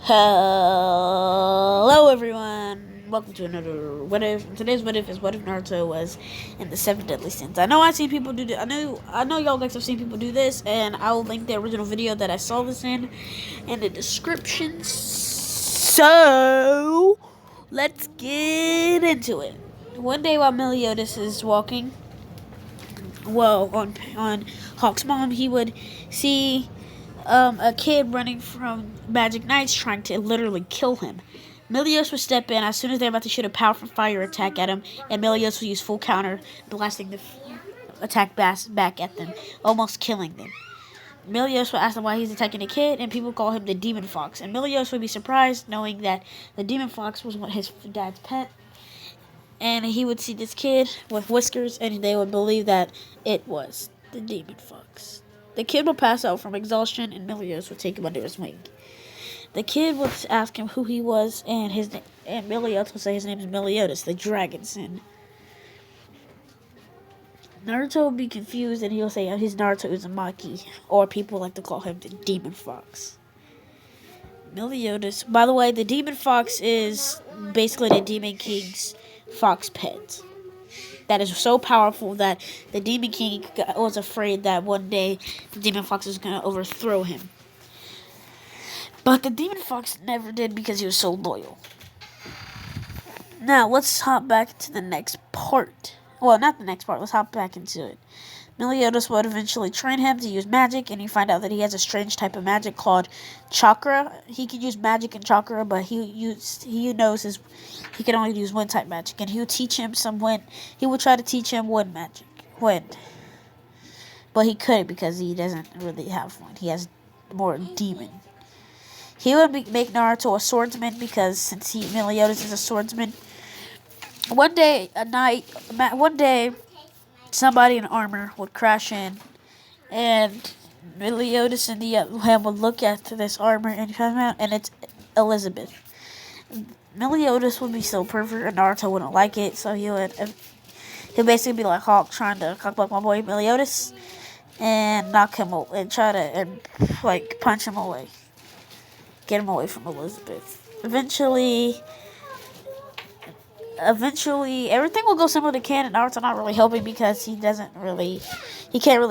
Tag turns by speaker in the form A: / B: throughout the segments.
A: Hello everyone, welcome to another What If. Today's What If is what if Naruto was in the 7 deadly sins. I know I've seen people do this. I know y'all guys have seen people do this, and I will link the original video that I saw this in the description. So let's get into it. One day while Meliodas is walking, on Hawk's mom, he would see a kid running from Magic Knights trying to literally kill him. Milios would step in as soon as they're about to shoot a powerful fire attack at him, and Milios would use full counter, blasting the attack back at them, almost killing them. Milios would ask them why he's attacking the kid, and people call him the Demon Fox. And Milios would be surprised knowing that the Demon Fox was his dad's pet, and he would see this kid with whiskers, and they would believe that it was the Demon Fox. The kid would pass out from exhaustion, and Milios would take him under his wing. The kid would ask him who he was, and Milios would say his name is Meliodas, the Dragon Sin. Naruto would be confused, and he'll say his Naruto Uzumaki, or people like to call him the Demon Fox. Meliodas, by the way, the Demon Fox is basically the Demon King's fox pet. That is so powerful that the Demon King was afraid that one day the Demon Fox was going to overthrow him. But the Demon Fox never did because he was so loyal. Now, let's hop back to the next part. Well, not the next part. Let's hop back into it. Meliodas would eventually train him to use magic, and you find out that he has a strange type of magic called chakra. He can use magic and chakra, but he can only use wind type magic, and he would teach him some wind. He would try to teach him wind, but he couldn't because he doesn't really have one. He has more demon. He would make Naruto a swordsman because since Meliodas is a swordsman. One day, somebody in armor would crash in, and Meliodas and the him would look at this armor and come out, and it's Elizabeth. Meliodas would be so perfect, and Naruto wouldn't like it, so he'll basically be like Hawk trying to cock block my boy Meliodas and knock him away, and try to punch him away, get him away from Elizabeth. Eventually, everything will go similar to Ken, and Naruto not really helping because he can't really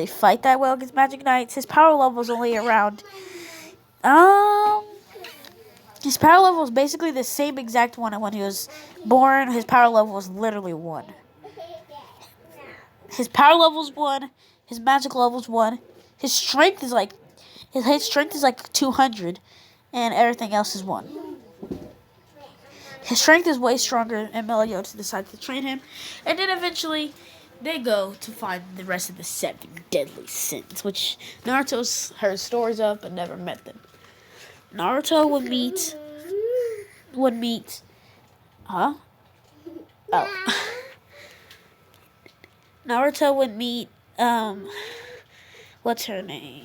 A: fight that well against Magic Knights. His power level is only around, his power level was basically the same exact one when he was born. His power level was literally 1. His power level is 1. His magic level is 1. His strength is like 200, and everything else is 1. His strength is way stronger, and Meliodas decides to train him. And then eventually, they go to find the rest of the 7 deadly sins, which Naruto's heard stories of but never met them. Naruto would meet, Naruto would meet, what's her name?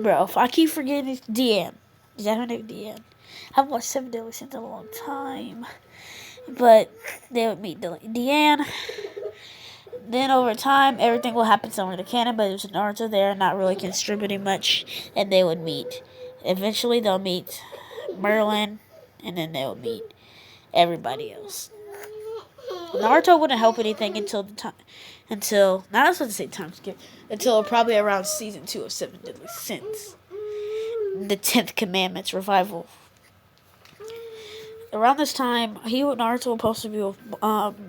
A: Bro, if I keep forgetting, it's Deanne. Is that her name, Deanne? I haven't watched 7 Deadly Sins in a long time. But they would meet Deanne. Then over time, everything will happen similar to canon, but there's Naruto there, not really contributing much, and they would meet. Eventually, they'll meet Merlin, and then they'll meet everybody else. Naruto wouldn't help anything until probably around season 2 of 7 Deadly Sins. The 10th Commandments revival. Around this time, Naruto was supposed to be with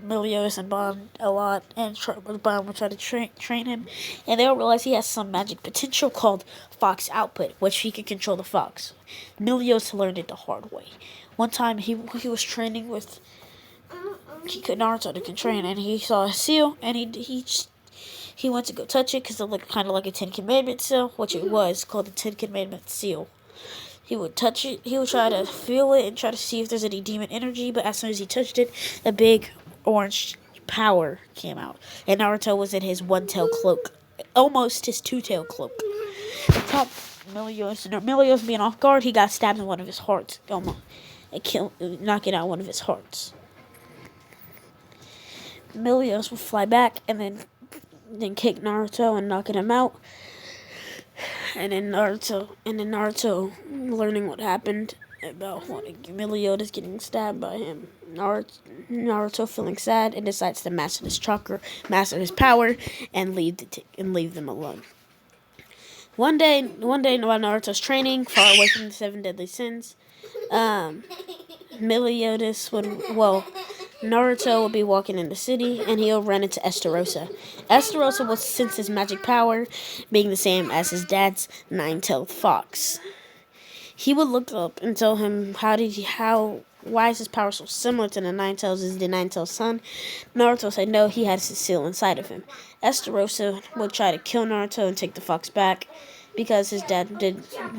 A: Meliodas and bond a lot, and Bond would try to train him, and they will realize he has some magic potential called Fox Output, which he can control the fox. Meliodas learned it the hard way. One time, he was training with Naruto to train, and he saw a seal, and he went to go touch it because it looked kind of like a 10 Commandment seal, which it was, called the 10 Commandment seal. He would touch it, he would try to feel it and try to see if there's any demon energy, but as soon as he touched it, a big orange power came out. And Naruto was in his one-tail cloak, almost his two-tail cloak. The top Meliodas being off guard, he got stabbed in one of his hearts, knocking out one of his hearts. Meliodas would fly back and then kick Naruto and knocking him out. And then Naruto learning what happened about Meliodas getting stabbed by him. Naruto, feeling sad, and decides to master his chakra, master his power, and leave them alone. One day, while Naruto's training, far away from the seven deadly sins, Meliodas Naruto will be walking in the city, and he'll run into Estarossa. Estarossa will sense his magic power, being the same as his dad's nine-tailed fox. He would look up and tell him why is his power so similar to the Nine Tails? Is the Nine Tails son? Naruto said no, he has his seal inside of him. Estarossa would try to kill Naruto and take the fox back because his dad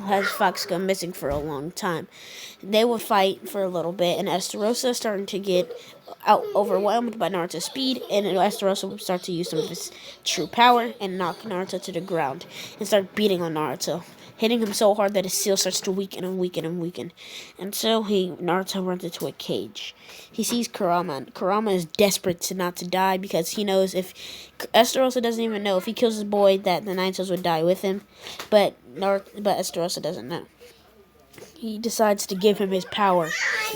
A: has fox go missing for a long time. They would fight for a little bit, and Estarossa starting to get overwhelmed by Naruto's speed, and Estarossa would start to use some of his true power and knock Naruto to the ground and start beating on Naruto, hitting him so hard that his seal starts to weaken and weaken and weaken. And so Naruto runs into a cage. He sees Kurama, and Kurama is desperate not to die because he knows if Estarossa doesn't even know if he kills his boy that the Nine Tails would die with him, but Estarossa doesn't know. He decides to give him his power,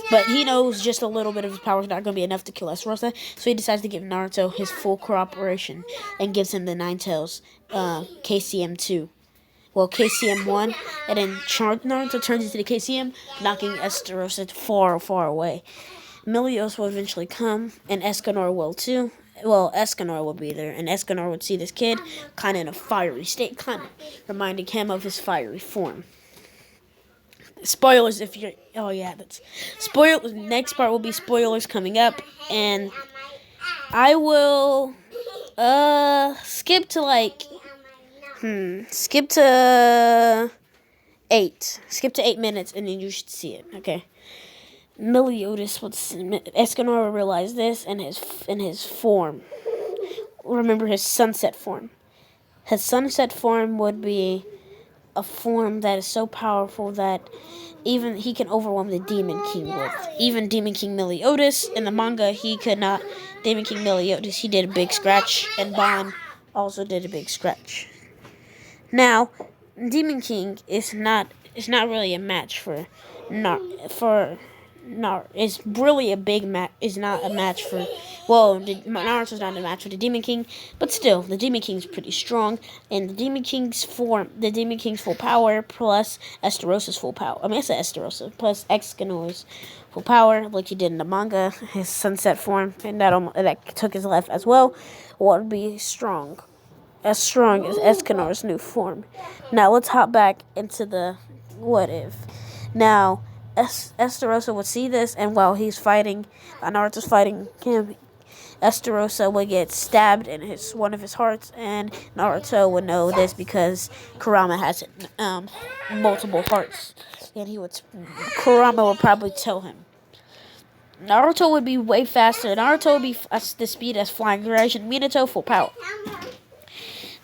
A: but he knows just a little bit of his power is not going to be enough to kill Estarossa, so he decides to give Naruto his full cooperation and gives him the Nine Tails KCM2. Well, KCM1, and then Naruto turns into the KCM, knocking Estarossa far, far away. Meliodas will eventually come, and Escanor will too. Well, Escanor will be there, and Escanor would see this kid kind of in a fiery state, kind of reminding him of his fiery form. Spoilers if you're... Oh, yeah, that's... Spoilers. Next part will be spoilers coming up, and I will skip to, skip to 8. Skip to 8 minutes, and then you should see it, okay? Escanor will realize this in his form. Remember his sunset form. His sunset form would be a form that is so powerful that even he can overwhelm the Demon King with. Even Demon King Meliodas, in the manga, he could not. Demon King Meliodas, he did a big scratch, and Bon also did a big scratch. Now, Demon King is not really a match for it's really a big match. Is not a match for. Well, Naruto's not a match for the Demon King, but still, the Demon King's pretty strong, and the Demon King's full power plus Estarossa's full power. I said Estarossa plus Escanor's full power, like he did in the manga, his sunset form, and that took his life as well. Would be strong as Escanor's new form. Now let's hop back into the what if. Now, Estarossa would see this, and while Naruto's fighting him, Estarossa would get stabbed in one of his hearts, and Naruto would know this because Kurama has multiple hearts, and Kurama would probably tell him. Naruto would be way faster. Naruto would be the speed as Flying Dragon, Minato full power.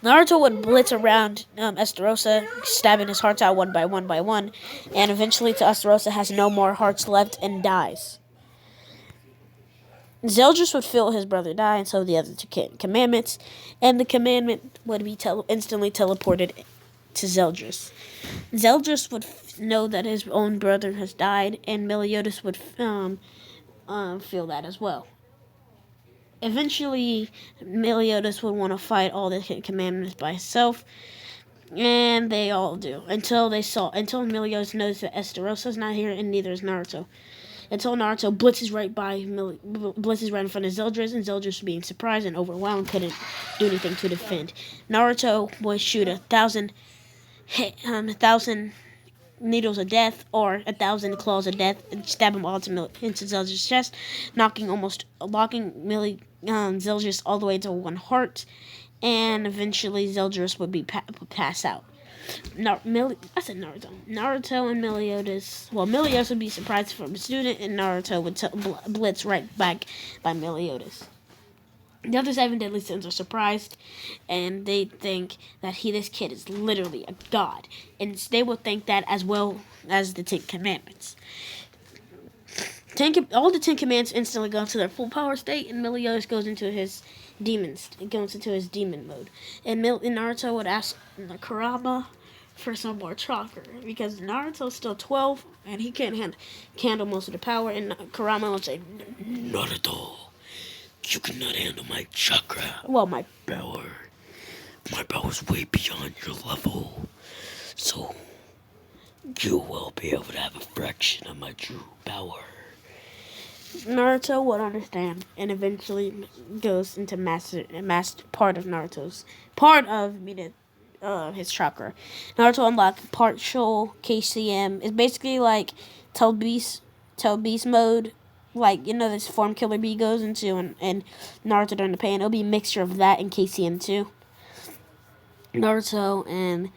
A: Naruto would blitz around Estarossa, stabbing his hearts out one by one, and eventually Estarossa has no more hearts left and dies. Zeldris would feel his brother die, and so would the other two commandments, and the commandment would be instantly teleported to Zeldris. Zeldris would know that his own brother has died, and Meliodas would feel that as well. Eventually, Meliodas would want to fight all the commandments by himself, and they all do. Until Meliodas knows that Estarossa's not here, and neither is Naruto. Until Naruto blitzes right in front of Zeldris, and Zeldris, being surprised and overwhelmed, couldn't do anything to defend. Naruto would shoot 1,000 needles of death or 1,000 claws of death and stab him all into Zeldris' chest, locking Zeldris all the way to one heart, and eventually Zeldris would pass out. Naruto and Meliodas. Well, Meliodas would be surprised from a student, and Naruto would blitz right back by Meliodas. The other 7 deadly sins are surprised, and they think that this kid is literally a god, and they will think that as well as the 10 commandments. All the 10 commandments instantly go into their full power state, and Meliodas goes into his demon mode. And Naruto would ask Kurama for some more chakra because Naruto's still 12 and he can't handle most of the power. And Kurama will say, Naruto, you cannot handle my chakra. Well, my power. My power is way beyond your level. So, you will be able to have a fraction of my true power. Naruto would understand and eventually goes into master part of his chakra. Naruto unlocked partial KCM. It's basically like Tail Beast mode. Like, this form Killer Bee goes into and Naruto during the pain. It'll be a mixture of that and KCM too. Naruto and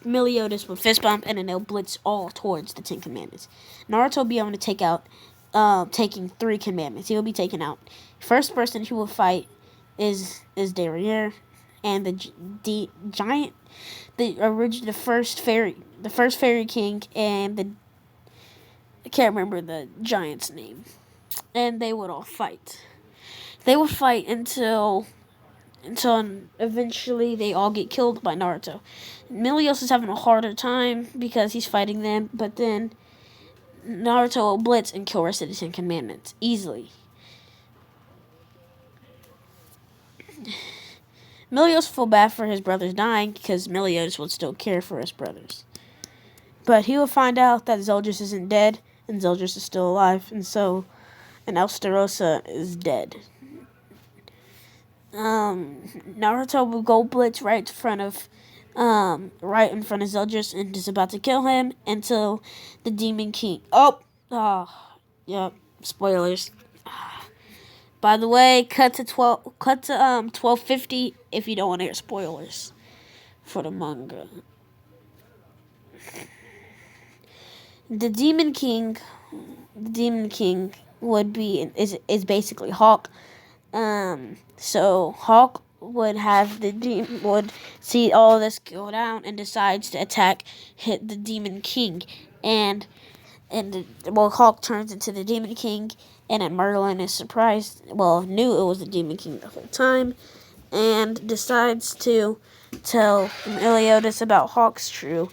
A: Meliodas will fist bump, and then they'll blitz all towards the 10 Commandments. Naruto will be able to take out, taking 3 commandments. He will be taken out. First person he will fight is Derriere, and the giant, the first fairy king, and I can't remember the giant's name. And they would all fight. They would fight until eventually they all get killed by Naruto. Meliodas is having a harder time because he's fighting them, but then Naruto will blitz and kill the rest of the 10 Commandments easily. Meliodas feel bad for his brothers dying because Meliodas would still care for his brothers. But he will find out that Zeldris isn't dead, and Zeldris is still alive, and Alstarosa is dead. Naruto will go blitz right in front of Zeldris and is about to kill him until the Demon King. Yep, spoilers. By the way, cut to 12:50 if you don't want to hear spoilers for the manga. The Demon King is basically Hawk. So Hawk would see all this go down and decides to hit the Demon King, and Hawk turns into the Demon King, and then Merlin is surprised. Well, knew it was the Demon King the whole time, and decides to tell Meliodas about Hawk's true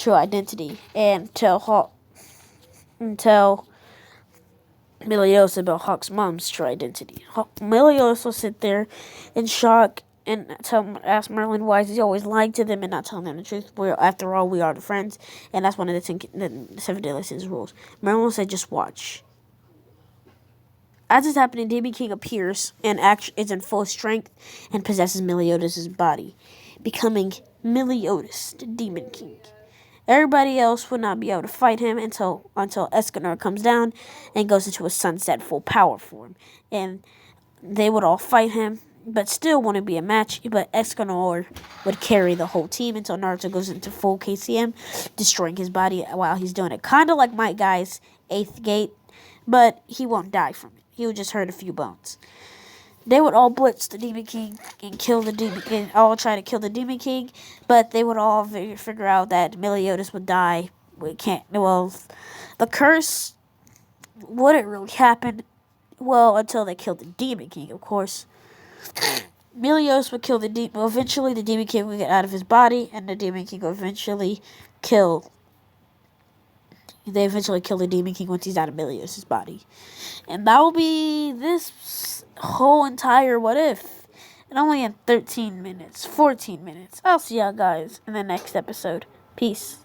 A: identity, and tell Meliodas about Hawk's mom's true identity. Meliodas will sit there in shock and ask Merlin why he's always lying to them and not telling them the truth. After all, we are the friends, and that's one of the 7 Deadly Sins rules. Merlin will say, just watch. As is happening, Demon King appears and is in full strength and possesses Meliodas' body, becoming Meliodas, the Demon King. Everybody else would not be able to fight him until Escanor comes down and goes into a sunset full power form. And they would all fight him, but still wouldn't be a match. But Escanor would carry the whole team until Naruto goes into full KCM, destroying his body while he's doing it. Kind of like my guy's 8th gate, but he won't die from it. He would just hurt a few bones. They would all blitz the Demon King and kill the Demon King. All try to kill the Demon King, but they would all figure out that Meliodas would die. The curse wouldn't really happen. Well, until they killed the Demon King, of course. Meliodas would kill the Demon. Eventually, the Demon King would get out of his body, and the Demon King would eventually kill. They eventually kill the Demon King once he's out of Meliodas' body. And that will be this whole entire What If. And only in 14 minutes. I'll see y'all guys in the next episode. Peace.